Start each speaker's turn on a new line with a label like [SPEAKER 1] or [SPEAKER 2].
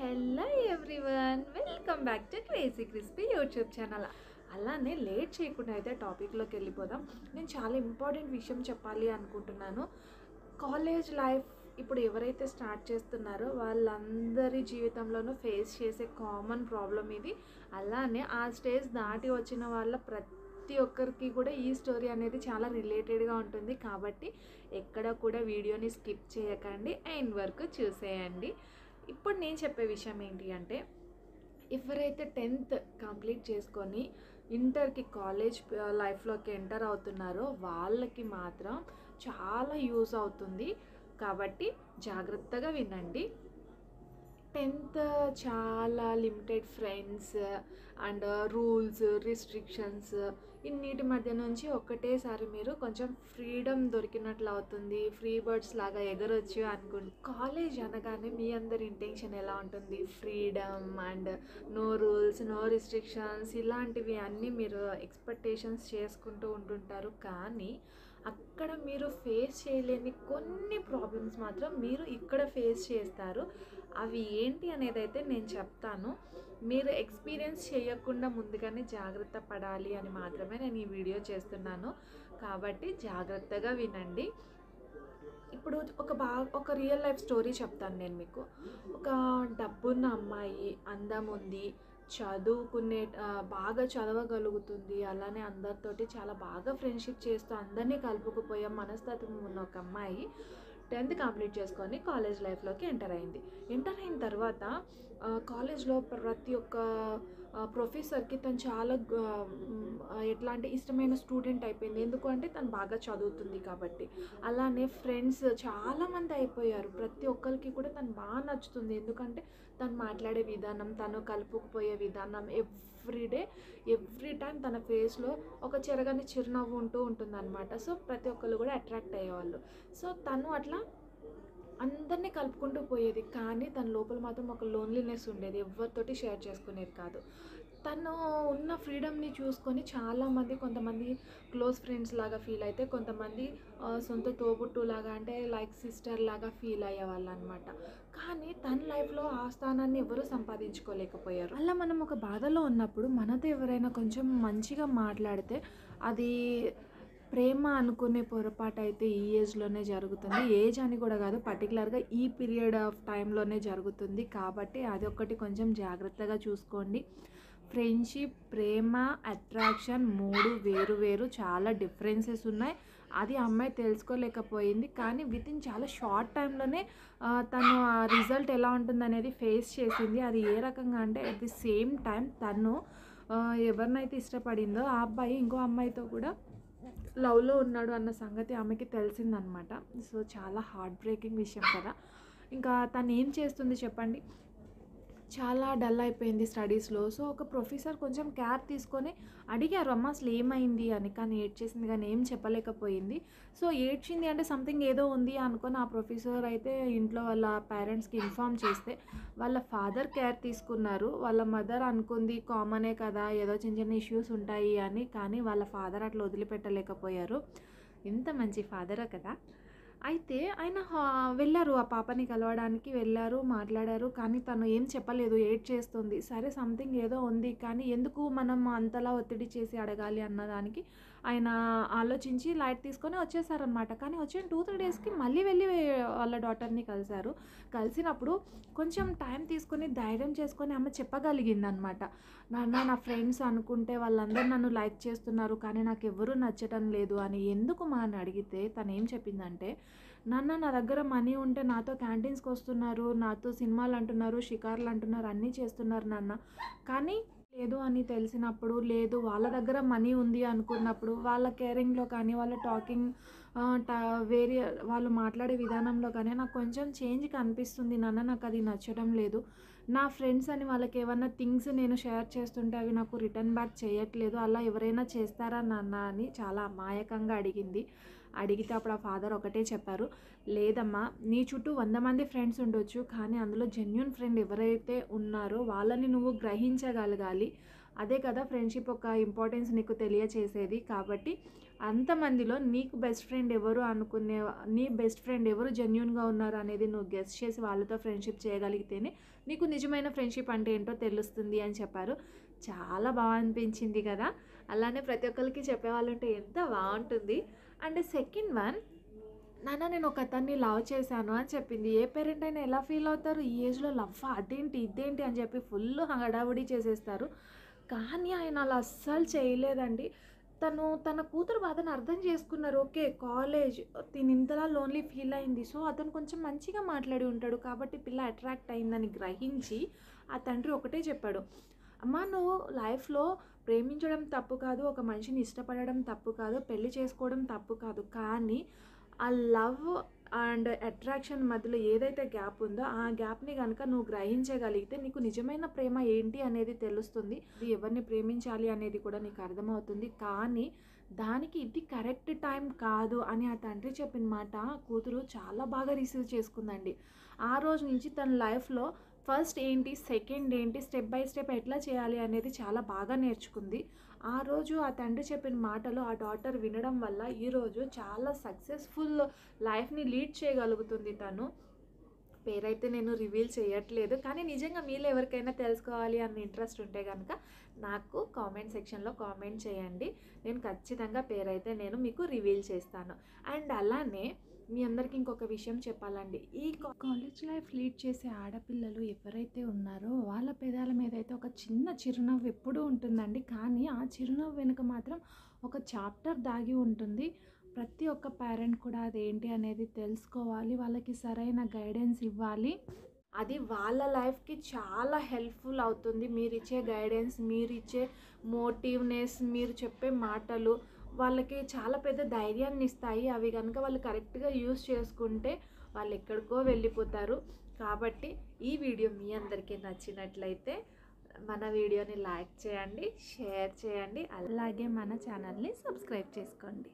[SPEAKER 1] Hello everyone, welcome back to crazy crispy YouTube channel. అలానే late చేయకుండా అయితే టాపిక్లోకి వెళ్ళిపోదాం. నేను చాలా ఇంపార్టెంట్ విషయం చెప్పాలి అనుకుంటున్నాను. కాలేజ్ లైఫ్ ఇప్పుడు ఎవరైతే స్టార్ట్ చేస్తున్నారో వాళ్ళందరి జీవితంలోనూ ఫేస్ చేసే కామన్ ప్రాబ్లం ఇది. అలానే ఆ స్టేజ్ దాటి వచ్చిన వాళ్ళ ప్రతి ఒక్కరికి కూడా ఈ స్టోరీ అనేది చాలా రిలేటెడ్గా ఉంటుంది. కాబట్టి ఎక్కడ కూడా వీడియోని స్కిప్ చేయకండి, ఎండ్ వరకు చూసేయండి. ఇప్పుడు నేను చెప్పే విషయం ఏంటి అంటే, ఎవరైతే 10th కంప్లీట్ చేసుకొని ఇంటర్కి కాలేజ్ లైఫ్లోకి ఎంటర్ అవుతున్నారో వాళ్ళకి మాత్రం చాలా యూస్ అవుతుంది. కాబట్టి జాగ్రత్తగా వినండి. 10th చాలా limited friends and rules, restrictions ఇన్నిటి మధ్య నుంచి ఒకటేసారి మీరు కొంచెం ఫ్రీడమ్ దొరికినట్లు అవుతుంది. ఫ్రీ బర్డ్స్ లాగా ఎగరొచ్చు అనుకుంటే, కాలేజ్ అనగానే మీ అందరి ఇంటెన్షన్ ఎలా ఉంటుంది? Freedom and no rules, no restrictions, ఇలాంటివి అన్నీ మీరు ఎక్స్పెక్టేషన్స్ చేసుకుంటూ ఉంటుంటారు. కానీ అక్కడ మీరు ఫేస్ చేయలేని కొన్ని ప్రాబ్లమ్స్ మాత్రం మీరు ఇక్కడ ఫేస్ చేస్తారు. అవి ఏంటి అనేది అయితే నేను చెప్తాను. మీరు ఎక్స్పీరియన్స్ చేయకుండా ముందుగానే జాగ్రత్త పడాలి అని మాత్రమే నేను ఈ వీడియో చేస్తున్నాను. కాబట్టి జాగ్రత్తగా వినండి. ఇప్పుడు ఒక రియల్ లైఫ్ స్టోరీ చెప్తాను నేను మీకు. ఒక డబ్బున్న అమ్మాయి, అందం ఉంది, చదువుకునే బాగా చదవగలుగుతుంది, అలానే అందరితోటి చాలా బాగా ఫ్రెండ్షిప్ చేస్తూ అందరినీ కలుపుకుపోయే మనస్తత్వం ఉన్న ఒక అమ్మాయి 10th కంప్లీట్ చేసుకొని కాలేజ్ లైఫ్లోకి ఎంటర్ అయింది. ఎంటర్ అయిన తర్వాత కాలేజ్లో ప్రతి ఒక్క ప్రొఫెసర్కి తను చాలా ఎట్లా అంటే ఇష్టమైన స్టూడెంట్ అయిపోయింది. ఎందుకు అంటే తను బాగా చదువుతుంది కాబట్టి. అలానే ఫ్రెండ్స్ చాలామంది అయిపోయారు. ప్రతి ఒక్కరికి కూడా తను బాగా నచ్చుతుంది. ఎందుకంటే తను మాట్లాడే విధానం, తను కలుపుకుపోయే విధానం, ఎవ్రీ టైం తన ఫేస్లో ఒక చెరగని చిరునవ్వు ఉంటూ ఉంటుందన్నమాట. సో ప్రతి ఒక్కరు కూడా అట్రాక్ట్ అయ్యేవాళ్ళు. సో తను అట్లా అందరినీ కలుపుకుంటూ పోయేది. కానీ తన లోపల మాత్రం ఒక లోన్లీనెస్ ఉండేది. ఎవరితోటి షేర్ చేసుకునేది కాదు. తను ఉన్న ఫ్రీడమ్ని చూసుకొని చాలామంది, కొంతమంది క్లోజ్ ఫ్రెండ్స్ లాగా ఫీల్ అయితే, కొంతమంది సొంత తోబుట్టు లాగా, అంటే లైక్ సిస్టర్ లాగా ఫీల్ అయ్యేవాళ్ళు అనమాట. కానీ తన లైఫ్లో ఆ స్థానాన్ని ఎవరూ సంపాదించుకోలేకపోయారు. అలా మనం ఒక బాధలో ఉన్నప్పుడు మనతో ఎవరైనా కొంచెం మంచిగా మాట్లాడితే అది ప్రేమ అనుకునే పొరపాటు అయితే ఈ ఏజ్లోనే జరుగుతుంది. ఏజ్ అని కూడా కాదు, పర్టికులర్గా ఈ పీరియడ్ ఆఫ్ టైంలోనే జరుగుతుంది. కాబట్టి అదొకటి కొంచెం జాగ్రత్తగా చూసుకోండి. ఫ్రెండ్షిప్, ప్రేమ, అట్రాక్షన్ మూడు వేరు చాలా డిఫరెన్సెస్ ఉన్నాయి. అది అమ్మాయి తెలుసుకోలేకపోయింది. కానీ వితిన్ చాలా షార్ట్ టైంలోనే తను ఆ రిజల్ట్ ఎలా ఉంటుందనేది ఫేస్ చేసింది. అది ఏ రకంగా అంటే, అట్ ది సేమ్ టైం తను ఎవరినైతే ఇష్టపడిందో ఆ అబ్బాయి ఇంకో అమ్మాయితో కూడా లవ్లో ఉన్నాడు అన్న సంగతి ఆమెకి తెలిసిందనమాట. సో చాలా హార్ట్ బ్రేకింగ్ విషయం కదా. ఇంకా తను ఏం చేస్తుంది చెప్పండి? చాలా డల్ అయిపోయింది స్టడీస్లో. సో ఒక ప్రొఫెసర్ కొంచెం కేర్ తీసుకొని అడిగారు, అమ్మ అసలు ఏమైంది అని. కానీ ఏడ్చేసింది, కానీ ఏం చెప్పలేకపోయింది. సో ఏడ్చింది అంటే సంథింగ్ ఏదో ఉంది అనుకొని ఆ ప్రొఫెసర్ అయితే ఇంట్లో వాళ్ళ పేరెంట్స్కి ఇన్ఫామ్ చేస్తే వాళ్ళ ఫాదర్ కేర్ తీసుకున్నారు. వాళ్ళ మదర్ అనుకుంది కామనే కదా, ఏదో చిన్న ఇష్యూస్ ఉంటాయి అని. కానీ వాళ్ళ ఫాదర్ అట్లా వదిలిపెట్టలేకపోయారు. ఎంత మంచి ఫాదరో కదా. అయితే ఆయన వెళ్ళారు, ఆ పాపని కలవడానికి వెళ్ళారు, మాట్లాడారు. కానీ తను ఏం చెప్పలేదు, ఏడ్చేస్తుంది. సరే సంథింగ్ ఏదో ఉంది, కానీ ఎందుకు మనం అంతలా ఒత్తిడి చేసి అడగాలి అన్నదానికి ఆయన ఆలోచించి లైట్ తీసుకొని వచ్చేసారనమాట. కానీ వచ్చిన 2-3 డేస్కి మళ్ళీ వెళ్ళి వాళ్ళ డాటర్ని కలిశారు. కలిసినప్పుడు కొంచెం టైం తీసుకొని ధైర్యం చేసుకొని ఆమె చెప్పగలిగిందనమాట. నాన్న, నా ఫ్రెండ్స్ అనుకుంటే వాళ్ళందరూ నన్ను లైక్ చేస్తున్నారు, కానీ నాకు ఎవరూ నచ్చటం లేదు అని. ఎందుకు మా అని అడిగితే తను ఏం చెప్పిందంటే, నాన్న నా దగ్గర మనీ ఉంటే నాతో క్యాంటీన్స్కి వస్తున్నారు, నాతో సినిమాలు అంటున్నారు, షికార్లు అంటున్నారు, అన్నీ చేస్తున్నారు నాన్న. కానీ లేదు అని తెలిసినప్పుడు, లేదు వాళ్ళ దగ్గర మనీ ఉంది అనుకున్నప్పుడు, వాళ్ళ కేరింగ్లో కానీ, వాళ్ళ టాకింగ్ వేరే వాళ్ళు మాట్లాడే విధానంలో కానీ నాకు కొంచెం చేంజ్ కనిపిస్తుంది నాన్న. నాకు అది నచ్చడం లేదు. నా ఫ్రెండ్స్ అని వాళ్ళకి ఏమన్నా థింగ్స్ నేను షేర్ చేస్తుంటే అవి నాకు రిటర్న్ బ్యాక్ చేయట్లేదు. అలా ఎవరైనా చేస్తారా నాన్న అని చాలా అమాయకంగా అడిగింది. అడిగితే అప్పుడు ఆ ఫాదర్ ఒకటే చెప్పారు, లేదమ్మా, నీ చుట్టూ 100 మంది ఫ్రెండ్స్ ఉండొచ్చు, కానీ అందులో జెన్యూన్ ఫ్రెండ్ ఎవరైతే ఉన్నారో వాళ్ళని నువ్వు గ్రహించగలగాలి. అదే కదా ఫ్రెండ్షిప్ ఒక ఇంపార్టెన్స్ నీకు తెలియచేసేది. కాబట్టి అంతమందిలో నీకు బెస్ట్ ఫ్రెండ్ ఎవరు అనుకునే నీ బెస్ట్ ఫ్రెండ్ ఎవరు జెన్యూన్గా ఉన్నారు అనేది నువ్వు గెస్ చేసి వాళ్ళతో ఫ్రెండ్షిప్ చేయగలిగితేనే నీకు నిజమైన ఫ్రెండ్షిప్ అంటే ఏంటో తెలుస్తుంది అని చెప్పారు. చాలా బాగా అనిపించింది కదా. అలానే ప్రతి ఒక్కరికి చెప్పేవాళ్ళు ఉంటే ఎంత బాగుంటుంది. అండ్ సెకండ్ వన్, నాన్న నేను ఒక అతన్ని లవ్ చేశాను అని చెప్పింది. ఏ పేరెంట్ అయినా ఎలా ఫీల్ అవుతారు? ఈ ఏజ్లో లవ్వా, అదేంటి ఇదేంటి అని చెప్పి ఫుల్ హడావుడి చేసేస్తారు. కానీ ఆయన అలా అస్సలు చేయలేదండి. తన కూతురు బాధను అర్థం చేసుకున్నారు. ఓకే, కాలేజ్ తిని ఇంతలా లోన్లీ ఫీల్ అయింది, సో అతను కొంచెం మంచిగా మాట్లాడి ఉంటాడు కాబట్టి పిల్ల అట్రాక్ట్ అయిందని గ్రహించి ఆ తండ్రి ఒకటే చెప్పాడు, అమ్మా నువ్వు లైఫ్లో ప్రేమించడం తప్పు కాదు, ఒక మనిషిని ఇష్టపడడం తప్పు కాదు, పెళ్లి చేసుకోవడం తప్పు కాదు, కానీ ఆ లవ్ అండ్ అట్రాక్షన్ మధ్యలో ఏదైతే గ్యాప్ ఉందో ఆ గ్యాప్ని కనుక నువ్వు గ్రహించగలిగితే నీకు నిజమైన ప్రేమ ఏంటి అనేది తెలుస్తుంది. ఇది ఎవరిని ప్రేమించాలి అనేది కూడా నీకు అర్థమవుతుంది. కానీ దానికి ఇది కరెక్ట్ టైం కాదు అని ఆ తండ్రి చెప్పిన మాట కూతురు చాలా బాగా రిసీవ్ చేసుకుందండి. ఆ రోజు నుంచి తన లైఫ్లో ఫస్ట్ ఏంటి, సెకండ్ ఏంటి, స్టెప్ బై స్టెప్ ఎట్లా చేయాలి అనేది చాలా బాగా నేర్చుకుంది. ఆ రోజు ఆ తండ్రి చెప్పిన మాటలు ఆ డాటర్ వినడం వల్ల ఈరోజు చాలా సక్సెస్ఫుల్ లైఫ్ని లీడ్ చేయగలుగుతుంది తను. పేరైతే నేను రివీల్ చేయట్లేదు, కానీ నిజంగా మీలో ఎవరికైనా తెలుసుకోవాలి అన్న ఇంట్రెస్ట్ ఉంటే కనుక నాకు కామెంట్ సెక్షన్లో కామెంట్ చేయండి. నేను ఖచ్చితంగా పేరైతే నేను మీకు రివీల్ చేస్తాను. అండ్ అలానే మీ అందరికీ ఇంకొక విషయం చెప్పాలండి. ఈ కాలేజ్ లైఫ్ లీడ్ చేసే ఆడపిల్లలు ఎవరైతే ఉన్నారో వాళ్ళ పెదాల మీద అయితే ఒక చిన్న చిరునవ్వు ఎప్పుడూ ఉంటుందండి. కానీ ఆ చిరునవ్వు వెనుక మాత్రం ఒక చాప్టర్ దాగి ఉంటుంది. ప్రతి ఒక్క పేరెంట్ కూడా అదేంటి అనేది తెలుసుకోవాలి, వాళ్ళకి సరైన గైడెన్స్ ఇవ్వాలి. అది వాళ్ళ లైఫ్కి చాలా హెల్ప్ఫుల్ అవుతుంది. మీరు ఇచ్చే గైడెన్స్, మీరు ఇచ్చే మోటివ్నెస్, మీరు చెప్పే మాటలు వాళ్ళకి చాలా పెద్ద ధైర్యాన్ని ఇస్తాయి. అవి కనుక వాళ్ళు కరెక్ట్గా యూస్ చేసుకుంటే వాళ్ళు ఎక్కడికో వెళ్ళిపోతారు. కాబట్టి ఈ వీడియో మీ అందరికీ నచ్చినట్లయితే మన వీడియోని లైక్ చేయండి, షేర్ చేయండి, అలాగే మన ఛానల్ని సబ్స్క్రైబ్ చేసుకోండి.